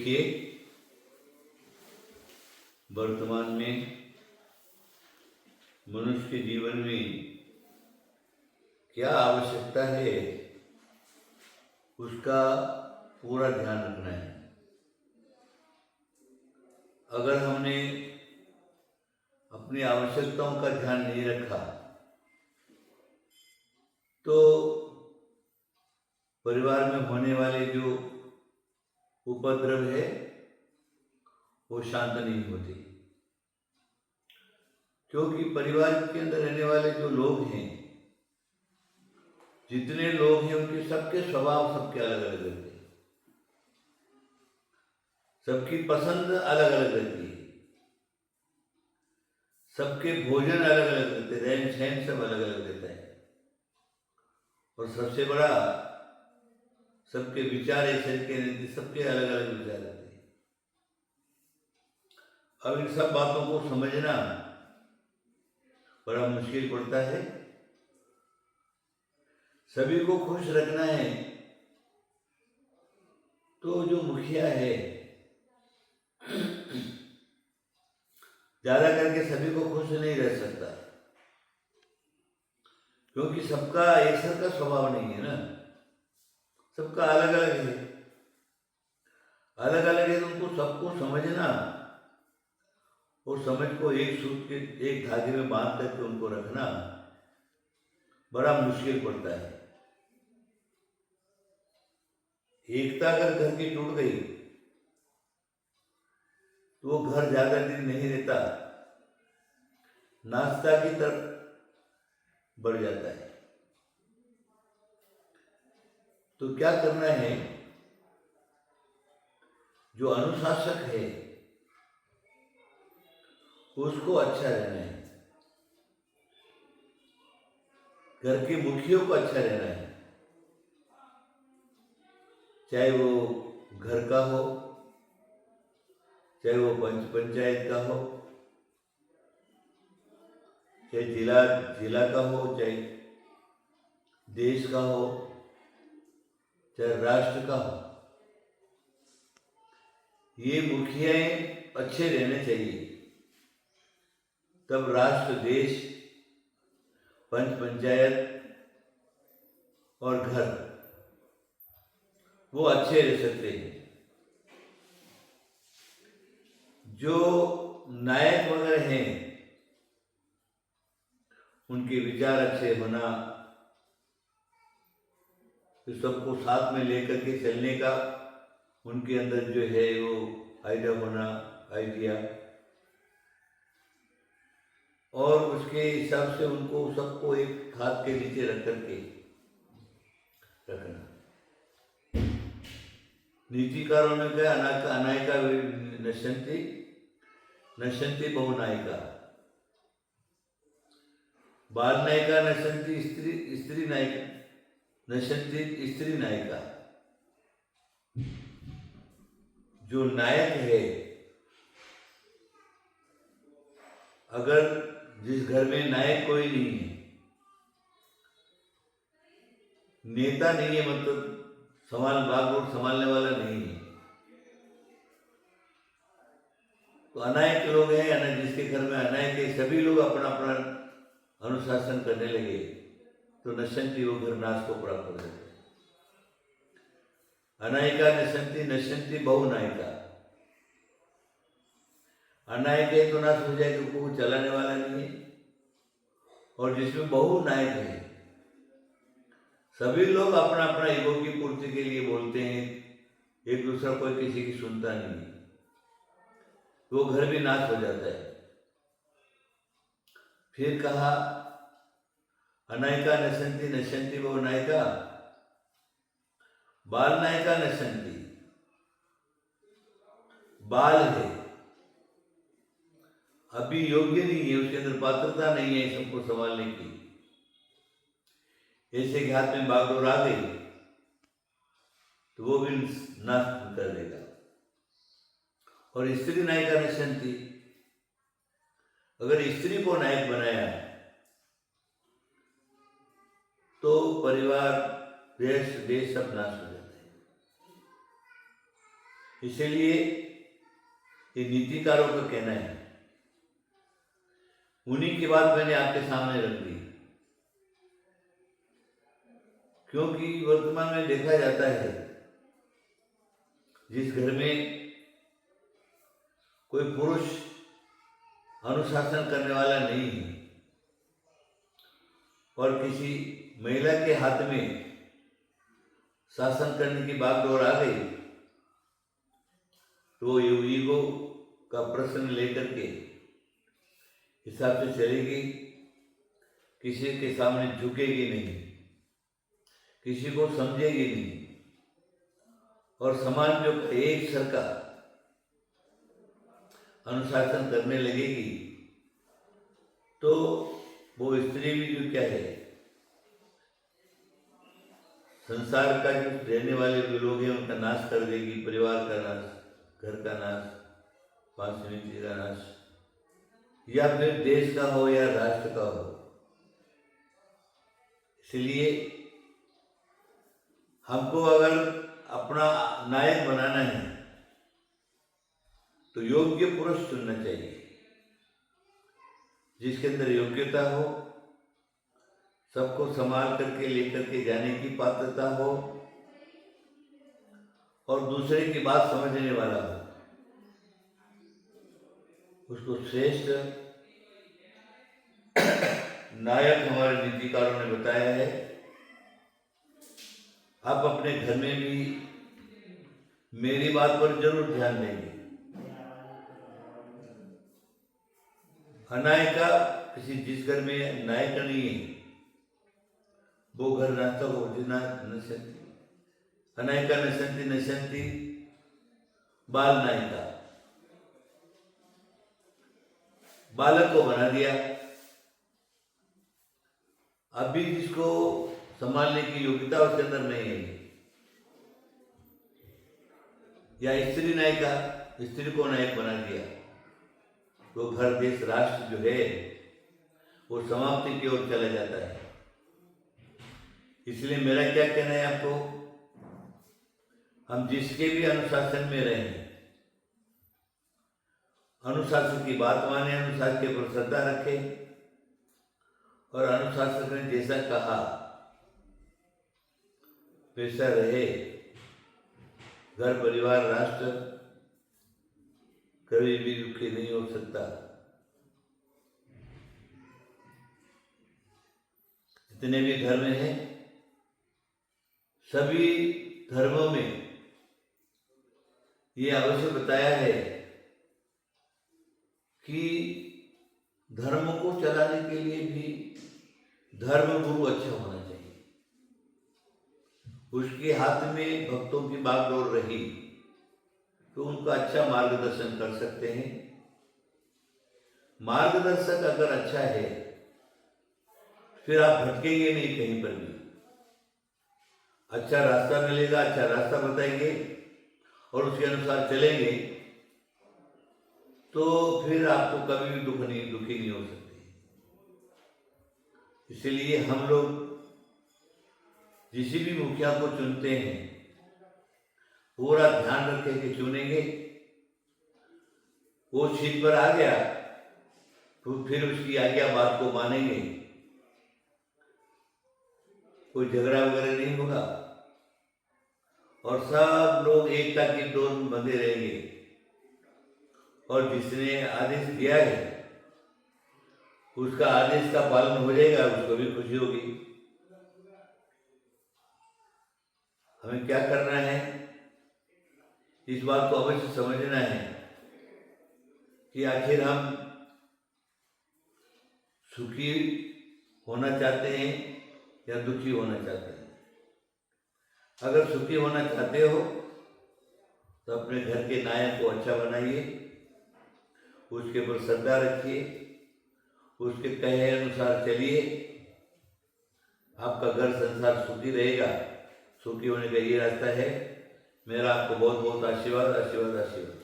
देखिए, वर्तमान में मनुष्य के जीवन में क्या आवश्यकता है उसका पूरा ध्यान रखना है। अगर हमने अपनी आवश्यकताओं का ध्यान नहीं रखा तो परिवार में होने वाले जो उपद्रव है वो शांत नहीं होते, क्योंकि परिवार के अंदर रहने वाले जो लोग हैं, जितने लोग हैं उनके सबके स्वभाव सबके अलग अलग रहते हैं, सबकी पसंद अलग अलग रहती है, सबके भोजन अलग अलग रहते हैं, रहन सहन सब अलग अलग रहता है, और सबसे बड़ा सबके विचार एक के नहीं, सबके अलग अलग विचार रहते हैं। अब इन सब बातों को समझना बड़ा मुश्किल पड़ता है। सभी को खुश रखना है तो जो मुखिया है ज्यादा करके सभी को खुश नहीं रह सकता, क्योंकि सबका एक सर का स्वभाव नहीं है ना, सबका अलग अलग है। अलग अलग है तो उनको सबको समझना और समझ को एक सूत्र के एक धागे में बांध करके उनको रखना बड़ा मुश्किल पड़ता है। एकता अगर घर की टूट गई तो वो घर ज्यादा दिन नहीं रहता, नाश्ता की तरफ बढ़ जाता है। तो क्या करना है, जो अनुशासक है उसको अच्छा रहना है, घर के मुखियों को अच्छा रहना है, चाहे वो घर का हो, चाहे वो पंचायत का हो, चाहे जिला का हो, चाहे देश का हो, चाहे राष्ट्र का हो। ये मुखियाएं अच्छे रहने चाहिए, तब राष्ट्र, देश, पंचायत और घर वो अच्छे रह सकते हैं। जो नायक वगैरह हैं उनके विचार अच्छे होना, तो सबको साथ में लेकर के चलने का उनके अंदर जो है वो आइडिया, और उसके हिसाब से उनको सबको एक हाथ के नीचे रख करके रखना। नीतिकारों ने कहा अनायका नश्यन्ति बहुनायिका, बाल नायिका नश्यन्ति स्त्री नायिका, नश्यन्ति स्त्री नायिका। जो नायक है, अगर जिस घर में नायक कोई नहीं है, नेता नहीं है, मतलब बागडोर संभालने वाला नहीं है, तो अनायक लोग हैं, जिसके घर में अनायक है, सभी लोग अपना अपना अनुशासन करने लगे तो नश्यन्ति वो घर नाश को प्राप्त हो जाते। अनायिका नश्यन्ति बहुनायिका। अनायक है तो नाश हो जाए, क्योंकि वो चलाने वाला नहीं है, और जिसमें बहुनायक है, सभी लोग अपना अपना ईगो की पूर्ति के लिए बोलते हैं, एक दूसरा कोई किसी की सुनता नहीं है, वो घर भी नाश हो जाता है। फिर कहा अनायिका नश्यन्ति बहुनायिका, बाल नायिका नश्यन्ति। बाल है, अभी योग्य नहीं है, उसके अंदर पात्रता नहीं है सबको संभालने की, ऐसे के हाथ में बागडोर आ गई तो वो भी नाश कर देगा। और स्त्री नायिका नश्यन्ति, अगर स्त्री को नायक बनाया तो परिवार, देश सब नाश हो जाता है। इसलिए ये नीतिकारों का कहना है, उन्हीं की बात मैंने आपके सामने रख दी, क्योंकि वर्तमान में देखा जाता है जिस घर में कोई पुरुष अनुशासन करने वाला नहीं है और किसी महिला के हाथ में शासन करने की बागडोर आ गई, तो वो ईगो का प्रश्न लेकर के हिसाब से चलेगी, किसी के सामने झुकेगी नहीं, किसी को समझेगी नहीं, और समाज जो एक सर का अनुशासन करने लगेगी, तो वो स्त्री भी जो क्या है, संसार का जो रहने वाले जो लोग हैं उनका नाश कर देगी, परिवार का नाश, घर का नाश, पांचवी नीति का नाश, या फिर देश का हो या राष्ट्र का हो। इसलिए हमको अगर अपना नायक बनाना है तो योग्य पुरुष चुनना चाहिए, जिसके अंदर योग्यता हो, सबको संभाल करके लेकर के जाने की पात्रता हो और दूसरे की बात समझने वाला हो, उसको श्रेष्ठ नायक हमारे नीतिकारों ने बताया है। आप अपने घर में भी मेरी बात पर जरूर ध्यान देंगे। अनायका किसी जिस घर में नायका नहीं है वो घर नाता हो नशंति, अनायका नशंति नशंति बाल नायिका, बालक को बना दिया। अभी जिसको संभालने की योग्यता उसके अंदर नहीं है, या स्त्री नायिका, स्त्री को नायक बना दिया, तो घर देश राष्ट्र जो है वो समाप्ति की ओर चला जाता है। इसलिए मेरा क्या कहना है आपको, हम जिसके भी अनुशासन में रहें, अनुशासन की बात माने, अनुशासन के ऊपर श्रद्धा रखें और अनुशासन ने जैसा कहा वैसा रहे। घर परिवार राष्ट्र कभी भी दुखी नहीं हो सकता। जितने भी धर्म हैं, सभी धर्मों में ये अवश्य बताया है कि धर्म को चलाने के लिए भी धर्म गुरु अच्छा होना चाहिए। उसके हाथ में भक्तों की बागडोर रही तो उनका अच्छा मार्गदर्शन कर सकते हैं। मार्गदर्शक अगर अच्छा है फिर आप भटकेंगे नहीं कहीं पर भी, अच्छा रास्ता मिलेगा, अच्छा रास्ता बताएंगे और उसके अनुसार चलेंगे तो फिर आपको कभी भी दुखी नहीं हो सकते। इसलिए हम लोग जिस भी मुखिया को चुनते हैं पूरा ध्यान रखें कि चुनेंगे, वो सीट पर आ गया तो फिर उसकी आज्ञा बात को मानेंगे, कोई झगड़ा वगैरह नहीं होगा और सब लोग एकता की डोर में बंधे रहेंगे और जिसने आदेश दिया है उसका आदेश का पालन हो जाएगा, उसको भी खुशी होगी। हमें क्या करना है, इस बात को अवश्य समझना है कि आखिर हम सुखी होना चाहते हैं या दुखी होना चाहते हैं। अगर सुखी होना चाहते हो तो अपने घर के नायक को अच्छा बनाइए, उसके ऊपर श्रद्धा रखिए, उसके कहे अनुसार चलिए, आपका घर संसार सुखी रहेगा। सुखी होने का ये रास्ता है। मेरा आपको बहुत बहुत आशीर्वाद आशीर्वाद आशीर्वाद।